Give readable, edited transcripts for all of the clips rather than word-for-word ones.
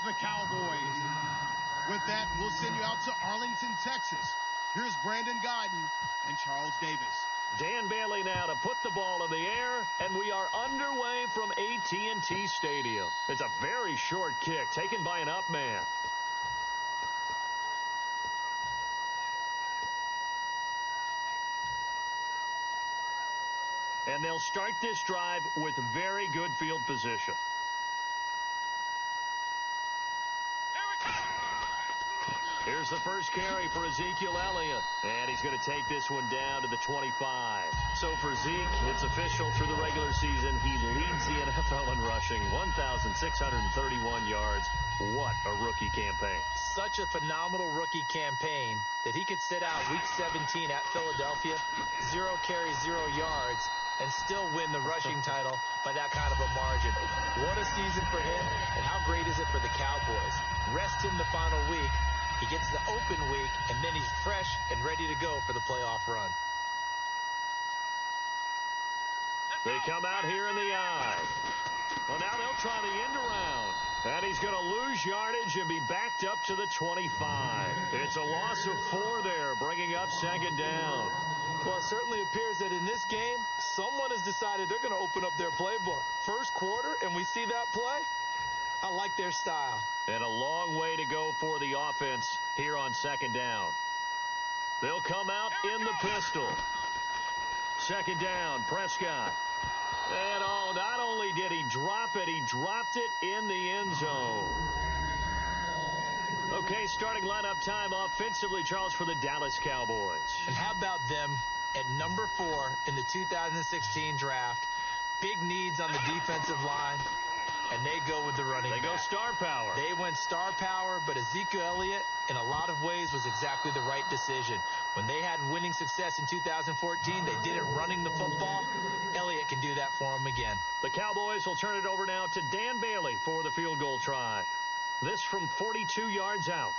the Cowboys. With that, we'll send you out to Arlington, Texas. Here's Brandon Gaudin and Charles Davis. Dan Bailey now to put the ball in the air, and we are underway from AT&T Stadium. It's a very short kick taken by an up man. And they'll start this drive with very good field position. Here's the first carry for Ezekiel Elliott. And he's going to take this one down to the 25. So for Zeke, it's official through the regular season. He leads the NFL in rushing, 1,631 yards. What a rookie campaign. Such a phenomenal rookie campaign that he could sit out Week 17 at Philadelphia, 0 carries, 0 yards, and still win the rushing title by that kind of a margin. What a season for him, and how great is it for the Cowboys? Rest him the final week. He gets the open week, and then he's fresh and ready to go for the playoff run. They come out here in the eye. Well, now they'll try the end around. And he's going to lose yardage and be backed up to the 25. It's a loss of 4 there, bringing up second down. Well, it certainly appears that in this game, someone has decided they're going to open up their playbook. First quarter, and we see that play. I like their style. And a long way to go for the offense here on second down. They'll come out in the pistol. Second down, Prescott. And not only did he drop it, he dropped it in the end zone. Okay, starting lineup time offensively, Charles, for the Dallas Cowboys. And how about them at number 4 in the 2016 draft? Big needs on the defensive line. And they go with the running back. They go star power. They went star power, but Ezekiel Elliott, in a lot of ways, was exactly the right decision. When they had winning success in 2014, they did it running the football. Elliott can do that for them again. The Cowboys will turn it over now to Dan Bailey for the field goal try. This from 42 yards out.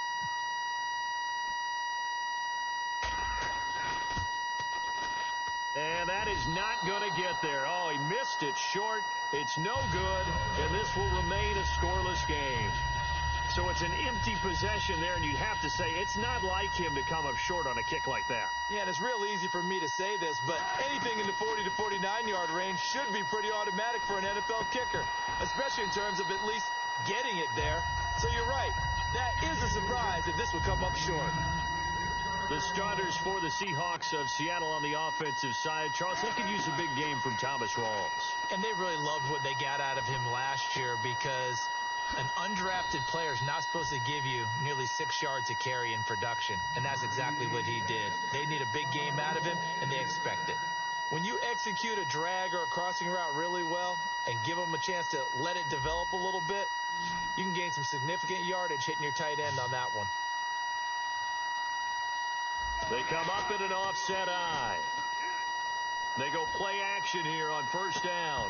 And that is not going to get there. Oh, he missed it short. It's no good, and this will remain a scoreless game. So it's an empty possession there, and you'd have to say it's not like him to come up short on a kick like that. Yeah, and it's real easy for me to say this, but anything in the 40 to 49-yard range should be pretty automatic for an NFL kicker, especially in terms of at least getting it there. So you're right. That is a surprise if this would come up short. The starters for the Seahawks of Seattle on the offensive side. Charles, they could use a big game from Thomas Rawls. And they really loved what they got out of him last year because an undrafted player is not supposed to give you nearly 6 yards a carry in production. And that's exactly what he did. They need a big game out of him, and they expect it. When you execute a drag or a crossing route really well and give them a chance to let it develop a little bit, you can gain some significant yardage hitting your tight end on that one. They come up in an offset eye. They go play action here on first down.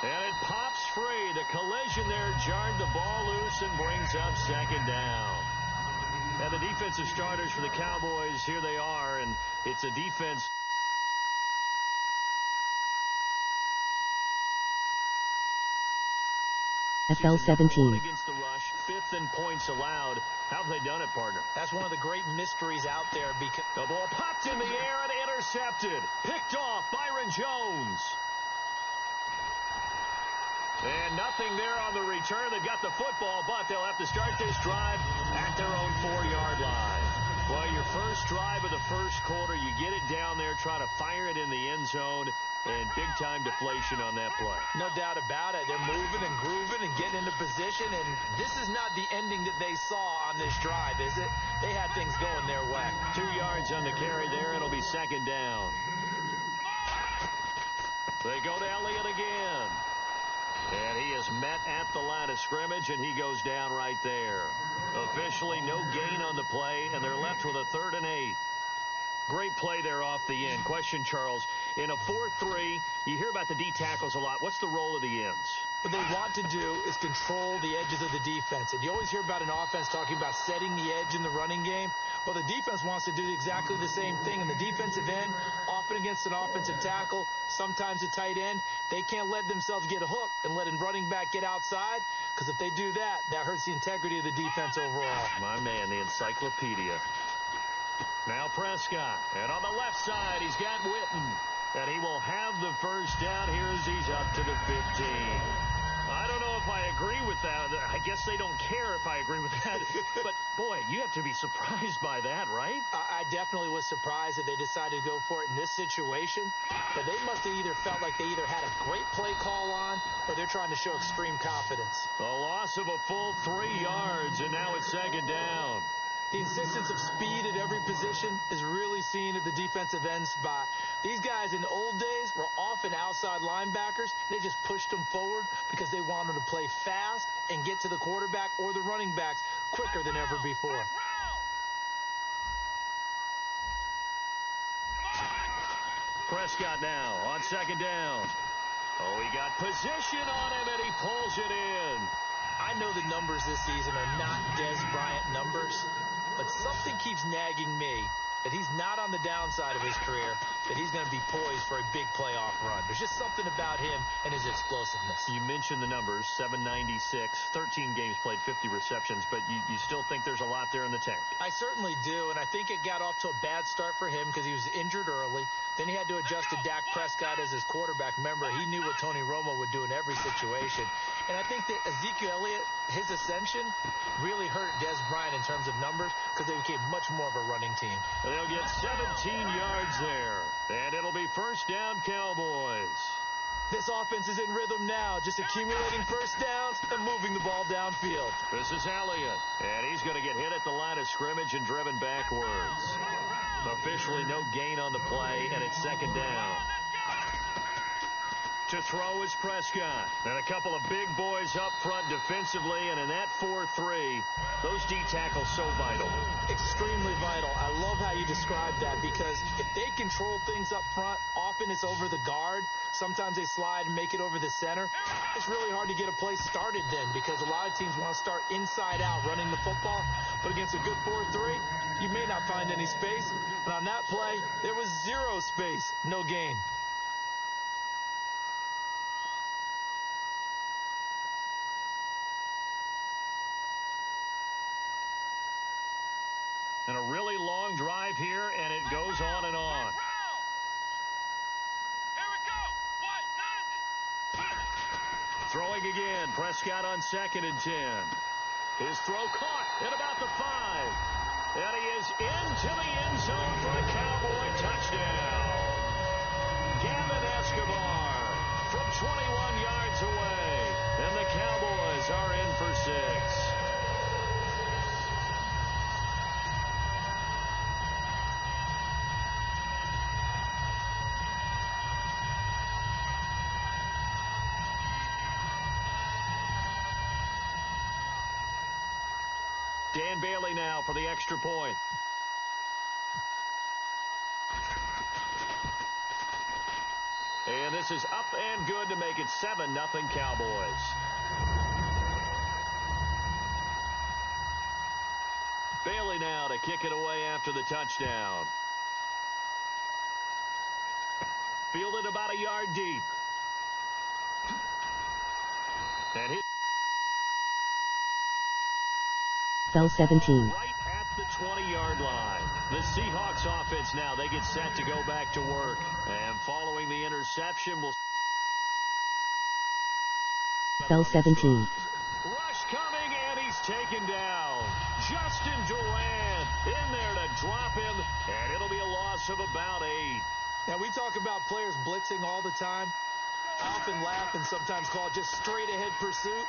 And it pops free. The collision there jarred the ball loose and brings up second down. And the defensive starters for the Cowboys, here they are, and it's a defense. FL 17. Against the rush, 5th in points allowed. How have they done it, partner? That's one of the great mysteries out there. Because the ball popped in the air and intercepted. Picked off Byron Jones. And nothing there on the return. They've got the football, but they'll have to start this drive at their own 4-yard line. Well, your first drive of the first quarter, you get it down there, try to fire it in the end zone, and big-time deflation on that play. No doubt about it. They're moving and grooving and getting into position, and this is not the ending that they saw on this drive, is it? They had things going their way. 2 yards on the carry there. It'll be second down. They go to Elliott again. And he is met at the line of scrimmage, and he goes down right there. Officially, no gain on the play, and they're left with a 3rd and 8. Great play there off the end. Question, Charles, in a 4-3, you hear about the D tackles a lot. What's the role of the ends? what they want to do is control the edges of the defense. And you always hear about an offense talking about setting the edge in the running game. Well, the defense wants to do exactly the same thing. In the defensive end, often against an offensive tackle, sometimes a tight end, they can't let themselves get hooked and let a running back get outside, because if they do that, that hurts the integrity of the defense overall. My man, the encyclopedia. Now Prescott, and on the left side, he's got Witten. And he will have the first down here as he's up to the 15. I don't know if I agree with that. I guess they don't care if I agree with that. But, boy, you have to be surprised by that, right? I definitely was surprised that they decided to go for it in this situation. But they must have either felt like they either had a great play call on or they're trying to show extreme confidence. A loss of a full 3 yards, and now it's second down. The insistence of speed at every position is really seen at the defensive end spot. These guys in the old days were often outside linebackers. They just pushed them forward because they wanted to play fast and get to the quarterback or the running backs quicker than ever before. Prescott now on second down. Oh, he got position on him, and he pulls it in. I know the numbers this season are not Dez Bryant numbers, but something keeps nagging me that he's not on the downside of his career, that he's going to be poised for a big playoff run. There's just something about him and his explosiveness. You mentioned the numbers, 796, 13 games played, 50 receptions, but you still think there's a lot there in the tank? I certainly do, and I think it got off to a bad start for him because he was injured early. Then he had to adjust to Dak Prescott as his quarterback. Remember, he knew what Tony Romo would do in every situation. And I think that Ezekiel Elliott, his ascension, really hurt Dez Bryant in terms of numbers because they became much more of a running team. They'll get 17 yards there, and it'll be first down Cowboys. This offense is in rhythm now, just accumulating first downs and moving the ball downfield. This is Elliott, and he's going to get hit at the line of scrimmage and driven backwards. Officially no gain on the play, and it's second down. To throw is Prescott. And a couple of big boys up front defensively, and in that 4-3, those D tackles so vital. Extremely vital. I love how you described that because if they control things up front, often it's over the guard. Sometimes they slide and make it over the center. It's really hard to get a play started then because a lot of teams want to start inside out running the football. But against a good 4-3, you may not find any space. But on that play, there was zero space, no gain. And a really long drive here, and it goes on and on. Throwing again, Prescott on 2nd and 10. His throw caught at about the 5. And he is into the end zone for a Cowboy touchdown. Gavin Escobar from 21 yards away. And the Cowboys are in for 6. Dan Bailey now for the extra point. And this is up and good to make it 7-0 Cowboys. Bailey now to kick it away after the touchdown. Fielded about a yard deep. And hit. Bell 17. Right at the 20-yard line. The Seahawks offense now, they get set to go back to work. And following the interception, will Bell 17. Rush coming, and he's taken down. Justin Durant in there to drop him, and it'll be a loss of about 8. Now, we talk about players blitzing all the time. I often laugh and sometimes call it just straight-ahead pursuit.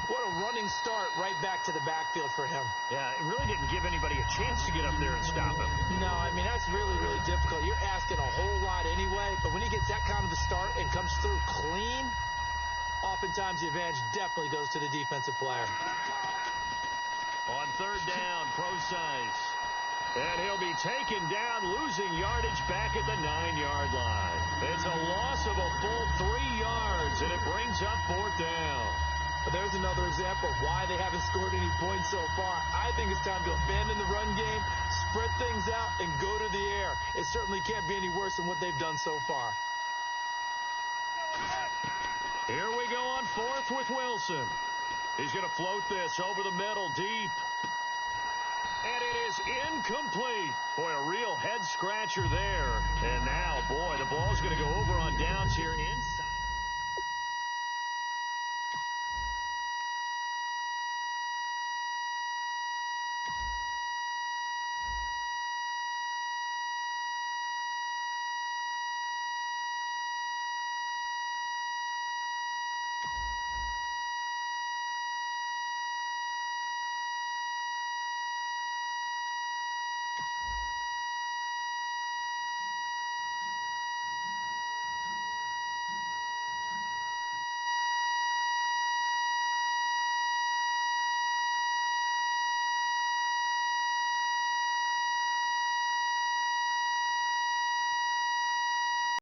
What a running start right back to the backfield for him. Yeah, it really didn't give anybody a chance to get up there and stop him. No, I mean, that's really, really difficult. You're asking a whole lot anyway, but when he gets that kind of a start and comes through clean, oftentimes the advantage definitely goes to the defensive player. On 3rd down, Prosise. And he'll be taken down, losing yardage back at the 9-yard line. It's a loss of a full 3 yards, and it brings up 4th down. There's another example of why they haven't scored any points so far. I think it's time to abandon the run game, spread things out, and go to the air. It certainly can't be any worse than what they've done so far. Here we go on 4th with Wilson. He's going to float this over the middle, deep. And it is incomplete. Boy, a real head-scratcher there. And now, boy, the ball's going to go over on downs here inside.